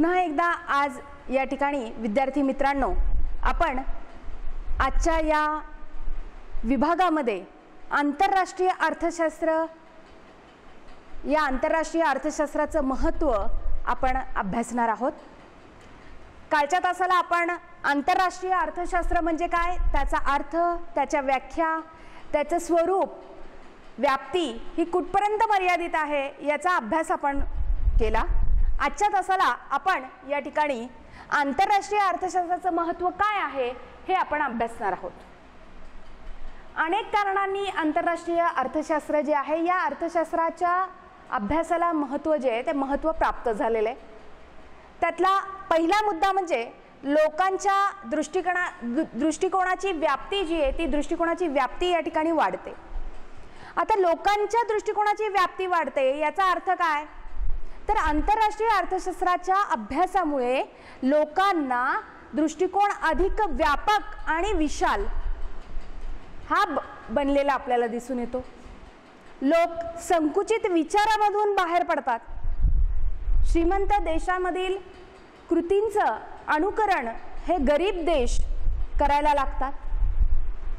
पुन्हा एकदा आज या ठिकाणी विद्यार्थी मित्रांनो, आपण आजच्या या विभागामध्ये आंतरराष्ट्रीय अर्थशास्त्राचं महत्त्व आपण अभ्यासणार आहोत। कालच्या तासाला आपण आंतरराष्ट्रीय अर्थशास्त्र म्हणजे काय, त्याचा अर्थ, त्याच्या व्याख्या, त्याचं स्वरूप, व्याप्ती ही कुठपर्यंत मर्यादित आहे याचा अभ्यास आपण केला। आजच्या तासाला आपण या ठिकाणी आंतरराष्ट्रीय अर्थशास्त्राचं महत्त्व काय आहे हे आपण अभ्यासणार आहोत। अनेक कारणांनी आंतरराष्ट्रीय अर्थशास्त्र जे आहे या अर्थशास्त्राच्या अभ्यासाला महत्त्व जे आहे ते महत्त्व प्राप्त झालेले आहे। त्यातला पहिला मुद्दा म्हणजे लोकांच्या दृष्टिकोनाची व्याप्ती जी आहे ती दृष्टिकोनाची व्याप्ती या ठिकाणी वाढते। आता लोकांच्या दृष्टिकोनाची व्याप्ती वाढते याचा अर्थ काय, तर आंतरराष्ट्रीय अर्थशास्त्राच्या अभ्यासामुळे लोकांना दृष्टिकोन अधिक व्यापक आणि विशाल हा बनलेला आपल्याला दिसून येतो। लोक संकुचित विचारामधून बाहेर पडतात। श्रीमंत देशांमधील कृतींचं अनुकरण हे गरीब देश करायला लागतात,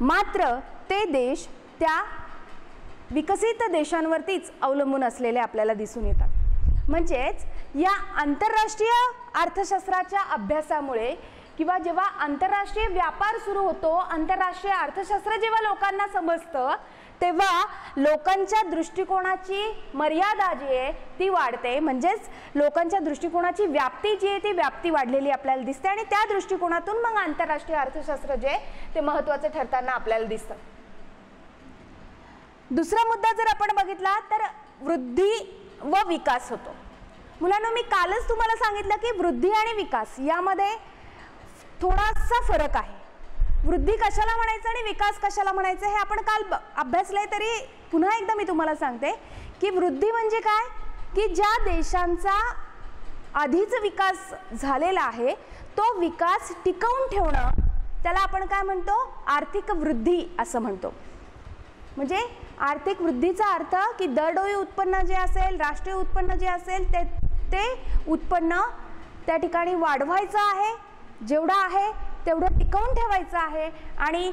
मात्र ते देश त्या विकसित देशांवरतीच अवलंबून असलेले आपल्याला दिसून येतात। म्हणजेच या आंतरराष्ट्रीय अर्थशास्त्राच्या अभ्यासामुळे किंवा जेव्हा आंतरराष्ट्रीय व्यापार सुरू होतो, आंतरराष्ट्रीय अर्थशास्त्र जेव्हा लोकांना समजतं तेव्हा लोकांच्या दृष्टिकोनाची मर्यादा जी आहे ती वाढते। म्हणजेच लोकांच्या दृष्टिकोनाची व्याप्ती जी आहे ती व्याप्ती वाढलेली आपल्याला दिसते आणि त्या दृष्टिकोनातून मग आंतरराष्ट्रीय अर्थशास्त्र जे ते महत्त्वाचे ठरताना आपल्याला दिसतं। दुसरा मुद्दा जर आपण बघितला तर वृद्धी व विकास होतो। मुलांनो, मी कालच तुम्हाला सांगितलं की वृद्धी आणि विकास यामध्ये थोडासा फरक आहे। वृद्धी कशाला म्हणायचं आणि विकास कशाला म्हणायचं हे आपण काल अभ्यासलंय, तरी पुन्हा एकदा मी तुम्हाला सांगते की वृद्धी म्हणजे काय, की ज्या देशांचा आधीच विकास झालेला आहे तो विकास टिकवून ठेवणं त्याला आपण काय म्हणतो, आर्थिक वृद्धी असं म्हणतो। म्हणजे आर्थिक वृद्धीचा अर्थ की दरडोई उत्पन्न जे असेल, राष्ट्रीय उत्पन्न जे असेल ते उत्पन्न त्या ठिकाणी वाढवायचं आहे, जेवढं आहे तेवढं टिकवून ठेवायचं आहे आणि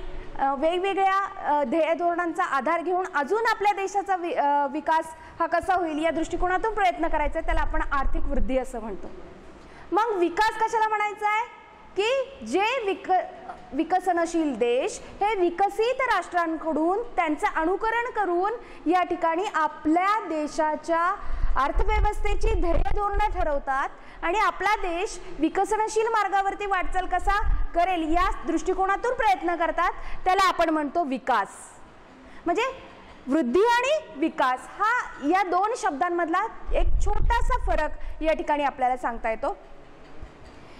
वेगवेगळ्या ध्येय धोरणांचा आधार घेऊन अजून आपल्या देशाचा विकास हा कसा होईल या दृष्टिकोनातून प्रयत्न करायचा, त्याला आपण आर्थिक वृद्धी असं म्हणतो। मग विकास कशाला म्हणायचा आहे, की जे विकसनशील देश हे विकसित राष्ट्रांकडून त्यांचं अनुकरण करून या ठिकाणी आपल्या देशाच्या अर्थव्यवस्थेची ध्येय धोरणं ठरवतात आणि आपला देश विकसनशील मार्गावरती वाटचाल कसा करेल या दृष्टिकोनातून प्रयत्न करतात, त्याला आपण म्हणतो विकास। म्हणजे वृद्धी आणि विकास हा या दोन शब्दांमधला एक छोटासा फरक या ठिकाणी आपल्याला सांगता येतो।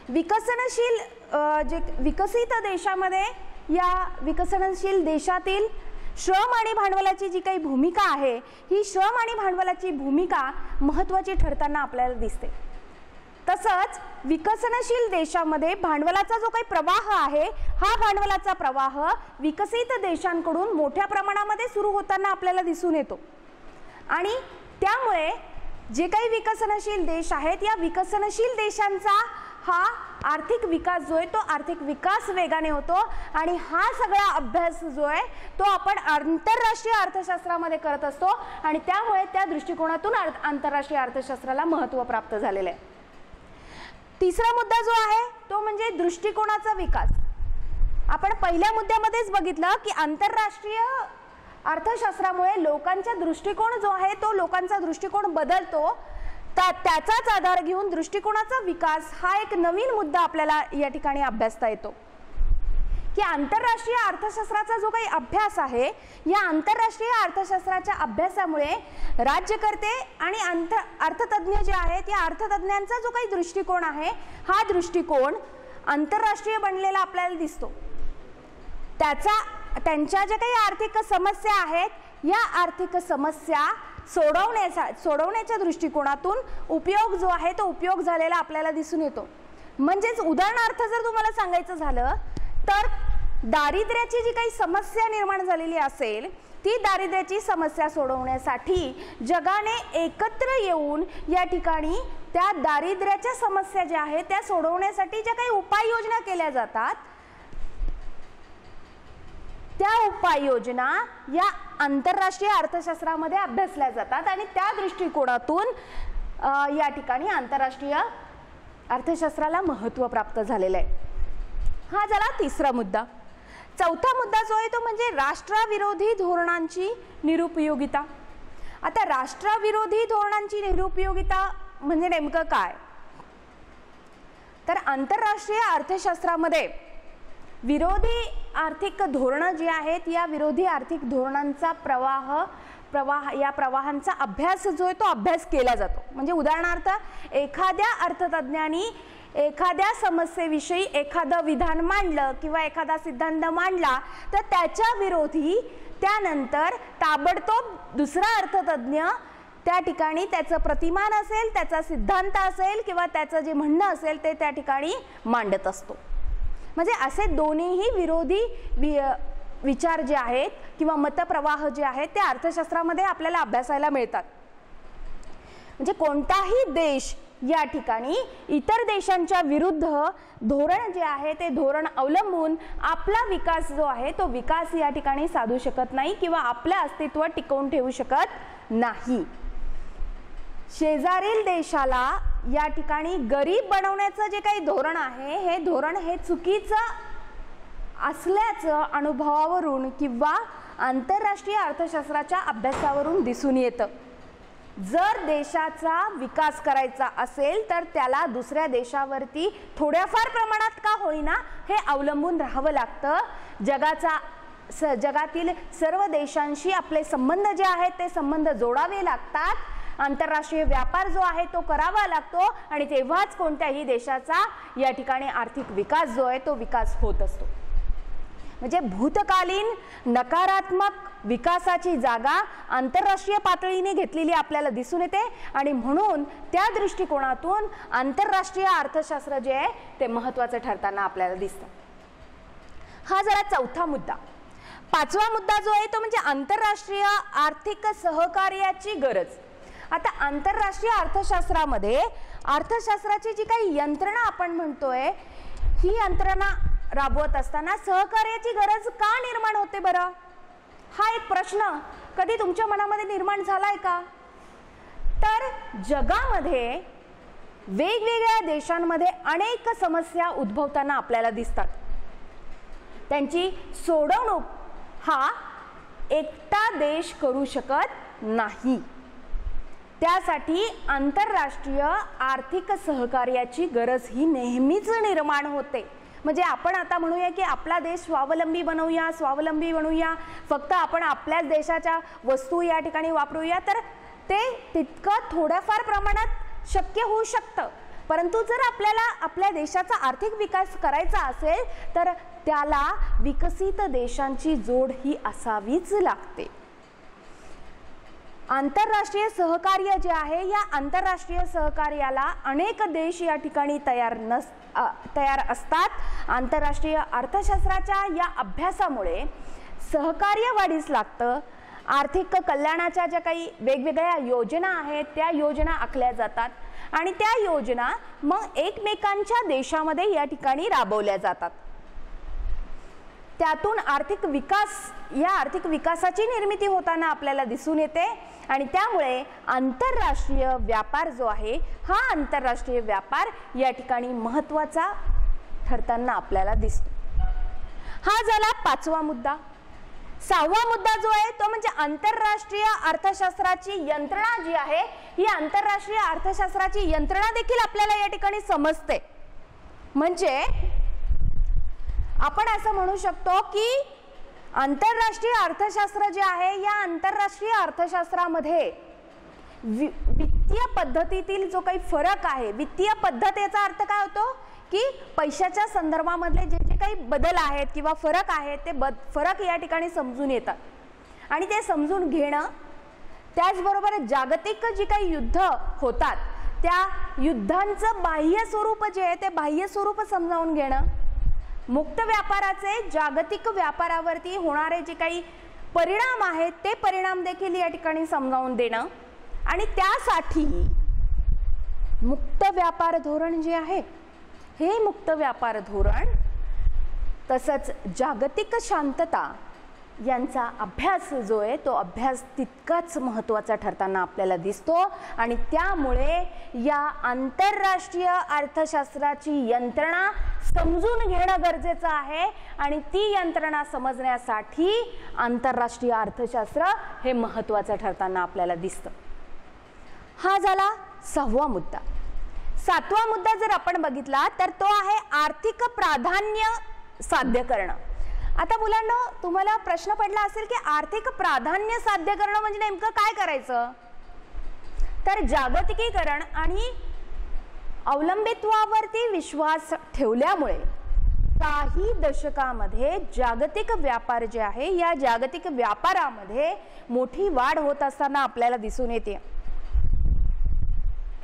विकसनशील विकसित देशामध्ये या विकसनशील देशातील श्रम आणि भांडवलाची जी काही भूमिका आहे ही श्रम आणि भांडवलाची भूमिका महत्त्वाची ठरताना आपल्याला दिसते। तसंच विकसनशील देशामध्ये भांडवलाचा जो काही प्रवाह आहे हा भांडवलाचा प्रवाह विकसित देशांकडून मोठ्या प्रमाणामध्ये सुरू होताना आपल्याला दिसून येतो आणि त्यामुळे जे काही विकसनशील देश आहेत या विकसनशील देशांचा हा आर्थिक विकास जो आहे तो आर्थिक विकास वेगाने होतो आणि हा सगळा अभ्यास जो आहे तो आपण आंतरराष्ट्रीय अर्थशास्त्रामध्ये करत असतो आणि त्यामुळे त्या दृष्टिकोनातून आंतरराष्ट्रीय अर्थशास्त्राला महत्त्व प्राप्त झालेलं आहे। तिसरा मुद्दा जो आहे तो म्हणजे दृष्टिकोनाचा विकास। आपण पहिल्या मुद्द्यामध्येच बघितलं की आंतरराष्ट्रीय अर्थशास्त्रामुळे लोकांचा दृष्टिकोन जो आहे तो लोकांचा दृष्टिकोन बदलतो, त्याचाच आधार घेऊन दृष्टिकोनाचा विकास हा एक नवीन मुद्दा आपल्याला या ठिकाणी अभ्यासता येतो की आंतरराष्ट्रीय अर्थशास्त्राचा जो काही अभ्यास आहे या आंतरराष्ट्रीय अर्थशास्त्राच्या अभ्यासामुळे राज्यकर्ते आणि अर्थतज्ञ जे आहेत या अर्थतज्ञांचा जो काही दृष्टिकोन आहे हा दृष्टिकोन आंतरराष्ट्रीय बनलेला आपल्याला दिसतो। त्यांच्या ज्या काही आर्थिक समस्या आहेत या आर्थिक समस्या सोडवण्याच्या दृष्टिकोनातून उपयोग जो आहे तो उपयोग झालेला आपल्याला दिसून येतो। म्हणजेच उदाहरणार्थ जर तुम्हाला सांगायचं झालं तर दारिद्र्याची जी काही समस्या निर्माण झालेली असेल ती दारिद्र्याची समस्या सोडवण्यासाठी जगाने एकत्र येऊन या ठिकाणी त्या दारिद्र्याच्या समस्या ज्या आहेत त्या सोडवण्यासाठी ज्या काही उपाययोजना केल्या जातात त्या उपाययोजना या आंतरराष्ट्रीय अर्थशास्त्रामध्ये अभ्यासल्या जातात आणि त्या दृष्टिकोनातून या ठिकाणी आंतरराष्ट्रीय अर्थशास्त्राला महत्त्व प्राप्त झालेलं आहे. हा झाला तिसरा मुद्दा. चौथा मुद्दा जो आहे तो म्हणजे राष्ट्रविरोधी धोरणांची निरुपयोगिता. आता राष्ट्रविरोधी धोरणांची निरुपयोगिता म्हणजे नेमकं काय? तर आंतरराष्ट्रीय अर्थशास्त्रामध्ये विरोधी आर्थिक धोरणं जी आहेत या विरोधी आर्थिक धोरणांचा या प्रवाहांचा अभ्यास जो आहे तो अभ्यास केला जातो. म्हणजे उदाहरणार्थ एखाद्या अर्थतज्ञांनी एखाद्या समस्येविषयी एखादं विधान मांडलं किंवा एखादा सिद्धांत मांडला तर त्याच्या विरोधी त्यानंतर ताबडतोब दुसरा अर्थतज्ञ त्या ठिकाणी त्याचं प्रतिमान असेल, त्याचा सिद्धांत असेल किंवा त्याचं जे म्हणणं असेल ते त्या ठिकाणी मांडत असतो. म्हणजे असे दोन्हीही विरोधी विचार जे आहेत किंवा मतप्रवाह जे आहेत ते अर्थशास्त्रामध्ये आपल्याला अभ्यासायला मिळतात. म्हणजे कोणताही देश या ठिकाणी इतर देशांच्या विरुद्ध धोरण जे आहे ते धोरण अवलंबून आपला विकास जो आहे तो विकास या ठिकाणी साधू शकत नाही किंवा आपलं अस्तित्व टिकवून ठेवू शकत नाही. शेजारील देशाला या ठिकाणी गरीब बनवण्याचं जे काही धोरण आहे हे धोरण हे चुकीचं असल्याचं अनुभवावरून किंवा आंतरराष्ट्रीय अर्थशास्त्राच्या अभ्यासावरून दिसून येतं. जर देशाचा विकास करायचा असेल तर त्याला दुसऱ्या देशावरती थोड्याफार प्रमाणात का होईना हे अवलंबून राहावं लागतं. जगातील सर्व देशांशी आपले संबंध जे आहेत ते संबंध जोडावे लागतात. आंतरराष्ट्रीय व्यापार जो आहे तो करावा लागतो आणि तेव्हाच कोणत्याही देशाचा या ठिकाणी आर्थिक विकास जो आहे तो विकास होत असतो. म्हणजे भूतकालीन नकारात्मक विकासाची जागा आंतरराष्ट्रीय पातळीने घेतलेली आपल्याला दिसून येते आणि म्हणून त्या दृष्टिकोनातून आंतरराष्ट्रीय अर्थशास्त्र जे आहे ते महत्त्वाचं ठरताना आपल्याला दिसतं. हा जरा चौथा मुद्दा. पाचवा मुद्दा जो आहे तो म्हणजे आंतरराष्ट्रीय आर्थिक सहकार्याची गरज. आता आंतरराष्ट्रीय अर्थशास्त्रामध्ये अर्थशास्त्राची जी काही यंत्रणा आपण म्हणतोय ही यंत्रणा राबवत असताना सहकार्याची गरज का निर्माण होते बरं? हा एक प्रश्न कधी तुमच्या मनामध्ये निर्माण झालाय का? तर जगामध्ये वेगवेगळ्या देशांमध्ये अनेक समस्या उद्भवताना आपल्याला दिसतात. त्यांची सोडवणूक हा एकटा देश करू शकत नाही. त्यासाठी आंतरराष्ट्रीय आर्थिक सहकार्याची गरज ही नेहमीच निर्माण होते. म्हणजे आपण आता म्हणूया की आपला देश स्वावलंबी बनवूया, फक्त आपण आपल्याच देशाच्या वस्तू या ठिकाणी वापरूया, तर ते तितकं थोड्याफार प्रमाणात शक्य होऊ शकतं. परंतु जर आपल्याला आपल्या देशाचा आर्थिक विकास करायचा असेल तर त्याला विकसित देशांची जोड ही असावीच लागते. आंतरराष्ट्रीय सहकार्य जे आहे या आंतरराष्ट्रीय सहकार्याला अनेक देश या ठिकाणी तयार असतात. आंतरराष्ट्रीय अर्थशास्त्राच्या या अभ्यासामुळे सहकार्य वाढीस लागतं. आर्थिक कल्याणाच्या ज्या काही वेगवेगळ्या योजना आहेत त्या योजना आखल्या जातात आणि त्या योजना मग एकमेकांच्या देशामध्ये या ठिकाणी राबवल्या जातात. त्यातून आर्थिक विकासाची निर्मिती होताना आपल्याला दिसून येते आणि त्यामुळे आंतरराष्ट्रीय व्यापार जो आहे हा आंतरराष्ट्रीय व्यापार या ठिकाणी महत्त्वाचा ठरताना आपल्याला दिसतो. हा झाला पाचवा मुद्दा. सहावा मुद्दा जो आहे तो म्हणजे आंतरराष्ट्रीय अर्थशास्त्राची यंत्रणा जी आहे ही आंतरराष्ट्रीय अर्थशास्त्राची यंत्रणा देखील आपल्याला या ठिकाणी समजते. म्हणजे आपण असं म्हणू शकतो की आंतरराष्ट्रीय अर्थशास्त्र जे आहे या आंतरराष्ट्रीय अर्थशास्त्रामध्ये वित्तीय पद्धतीतील जो काही फरक आहे, वित्तीय पद्धत याचा अर्थ काय होतो की पैशाच्या संदर्भामधले जे जे काही बदल आहेत किंवा फरक आहेत ते फरक या ठिकाणी समजून येतात आणि ते समजून घेणं, त्याचबरोबर जागतिक जी काही युद्ध होतात त्या युद्धांचं बाह्य स्वरूप जे आहे ते बाह्य स्वरूप समजावून घेणं, मुक्त व्यापाराचे जागतिक व्यापारावरती होणारे जे काही परिणाम आहेत ते परिणाम देखील या ठिकाणी समजावून देणं आणि त्यासाठी मुक्त व्यापार धोरण जे आहे हे मुक्त व्यापार धोरण तसंच जागतिक शांतता यांचा अभ्यास जो आहे तो अभ्यास तितकाच महत्त्वाचा ठरताना आपल्याला दिसतो आणि त्यामुळे या आंतरराष्ट्रीय अर्थशास्त्राची यंत्रणा समजून घेणं गरजेचं आहे आणि ती यंत्रणा समजण्यासाठी आंतरराष्ट्रीय अर्थशास्त्र हे महत्त्वाचं ठरताना आपल्याला दिसतं. हा झाला 6वा मुद्दा. 7वा मुद्दा जर आपण बघितला तर तो आहे आर्थिक प्राधान्य साध्य करणं. आता मुलांनो, तुम्हाला प्रश्न पडला असेल की आर्थिक प्राधान्य साध्य करणं म्हणजे नेमकं काय करायचं? तर जागतिकीकरण आणि अवलंबित्वावरती विश्वास ठेवल्यामुळे काही दशकामध्ये जागतिक व्यापार जे आहे या जागतिक व्यापारामध्ये मोठी वाढ होत असताना आपल्याला दिसून येते.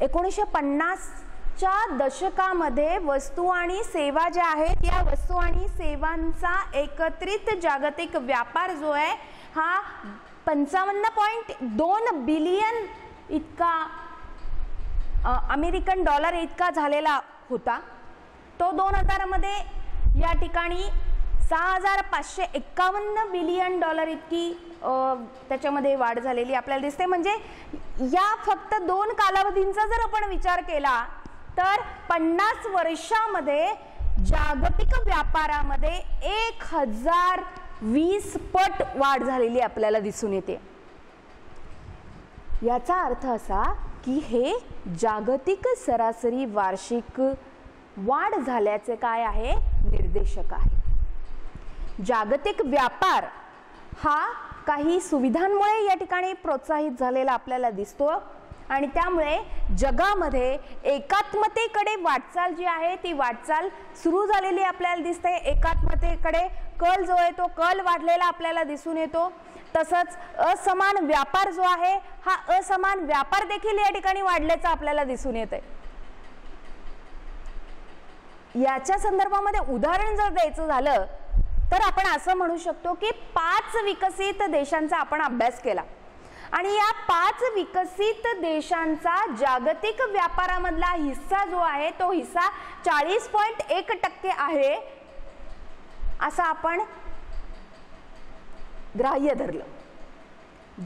1950च्या दशकामध्ये वस्तू आणि सेवा ज्या आहेत या वस्तू आणि सेवांचा एकत्रित जागतिक व्यापार जो आहे हा 55.2 बिलियन इतका अमेरिकन डॉलर इतका झालेला होता. तो 2000 मध्ये या ठिकाणी 6551 बिलियन डॉलर इतकी त्याच्यामध्ये वाढ झालेली आपल्याला दिसते. म्हणजे या फक्त 2 कालावधींचा जर आपण विचार केला तर 50 वर्षामध्ये जागतिक व्यापारामध्ये 1020 पट वाढ झालेली आपल्याला दिसून येते. याचा अर्थ असा की हे जागतिक सरासरी वार्षिक वाढ झाल्याचे काय आहे? निर्देशक आहे. जागतिक व्यापार हा काही सुविधांमुळे या ठिकाणी प्रोत्साहित झालेला आपल्याला दिसतो आणि त्यामुळे जगामध्ये एकात्मतेकडे वाटचाल जी आहे ती वाटचाल सुरू झालेली आपल्याला दिसते. एकात्मतेकडे कल जो आहे तो कल वाढलेला आपल्याला दिसून येतो. तसंच असमान व्यापार जो आहे हा असमान व्यापार देखील या ठिकाणी वाढल्याचं आपल्याला दिसून येते. याच्या संदर्भामध्ये उदाहरण जर द्यायचं झालं तर आपण असं म्हणू शकतो की 5 विकसित देशांचा आपण अभ्यास केला आणि या 5 विकसित देशांचा जागतिक व्यापारामधला हिस्सा जो आहे तो हिस्सा 40.1% आहे असं आपण ग्राह्य धरलं.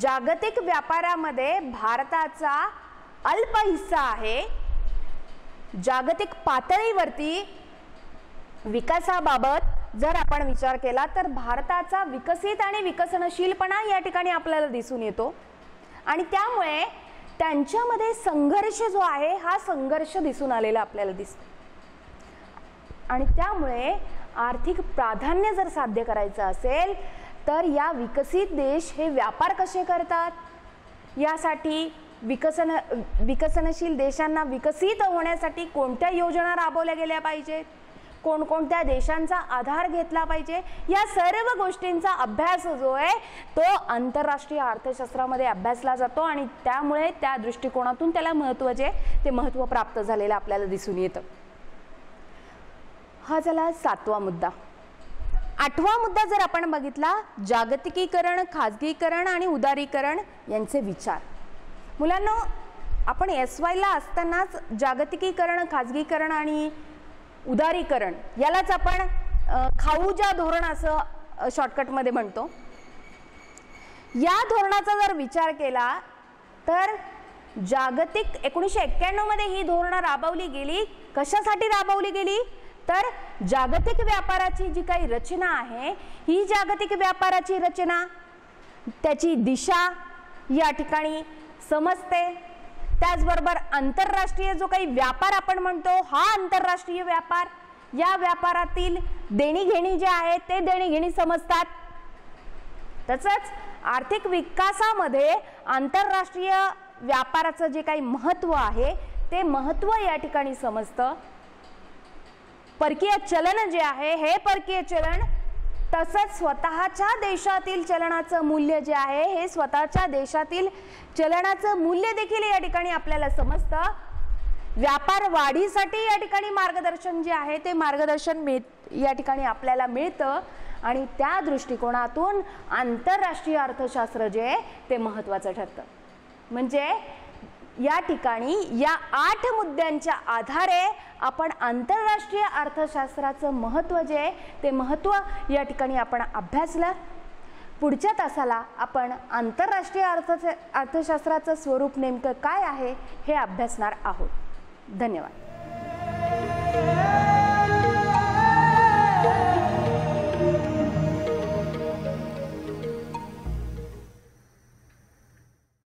जागतिक व्यापारामध्ये भारताचा अल्प हिस्सा आहे. जागतिक पातळीवरती विकासाबाबत जर आपण विचार केला तर भारताचा विकसित आणि विकसनशीलपणा या ठिकाणी आपल्याला दिसून येतो आणि त्यामुळे त्यांच्यामध्ये संघर्ष जो आहे हा संघर्ष दिसून आलेला आपल्याला दिसतो आणि त्यामुळे आर्थिक प्राधान्य जर साध्य करायचं असेल तर या विकसित देश हे व्यापार कसे करतात यासाठी विकसनशील देशांना विकसित होण्यासाठी कोणत्या योजना राबवल्या गेल्या पाहिजेत, कोणकोणत्या देशांचा आधार घेतला पाहिजे, या सर्व गोष्टींचा अभ्यास जो आहे तो आंतरराष्ट्रीय अर्थशास्त्रामध्ये अभ्यासला जातो आणि त्यामुळे त्या दृष्टिकोनातून त्याला महत्त्व जे ते महत्त्व प्राप्त झालेलं आपल्याला दिसून येतं. हा झाला 7वा मुद्दा. 8वा मुद्दा जर आपण बघितला जागतिकीकरण, खाजगीकरण आणि उदारीकरण यांचे विचार. मुलांनो, आपण SYला असतानाच जागतिकीकरण, खाजगीकरण आणि उदारीकरण यालाच आपण खाऊजा धोरण असं शॉर्टकटमध्ये म्हणतो. या धोरणाचा जर विचार केला तर जागतिक 1991 मध्ये ही धोरणं राबवली गेली. कशासाठी राबवली गेली तर जागतिक व्यापाराची जी काही रचना आहे ही जागतिक व्यापाराची रचना त्याची दिशा या ठिकाणी समजते. त्याचबरोबर आंतरराष्ट्रीय जो काही व्यापार आपण म्हणतो हा आंतरराष्ट्रीय व्यापार, या व्यापारातील देणीघेणी जे आहे ते देणीघेणी समजतात. तसंच आर्थिक विकासामध्ये आंतरराष्ट्रीय व्यापाराचं जे काही महत्त्व आहे ते महत्त्व या ठिकाणी समजतं. परकीय चलन जे आहे हे परकीय चलन तसंच स्वतःच्या देशातील चलनाचं मूल्य जे आहे हे स्वतःच्या देशातील चलनाचं मूल्य देखील या ठिकाणी आपल्याला समजतं. व्यापार वाढीसाठी या ठिकाणी मार्गदर्शन जे आहे ते मार्गदर्शन या ठिकाणी आपल्याला मिळतं आणि त्या दृष्टिकोनातून आंतरराष्ट्रीय अर्थशास्त्र जे आहे ते महत्त्वाचं ठरतं. म्हणजे या ठिकाणी या 8 मुद्द्यांच्या आधारे आपण आंतरराष्ट्रीय अर्थशास्त्राचं महत्त्व जे आहे ते महत्त्व या ठिकाणी आपण अभ्यासलं. पुढच्या तासाला आपण आंतरराष्ट्रीय अर्थशास्त्राचं स्वरूप नेमकं काय आहे हे अभ्यासणार आहोत. धन्यवाद.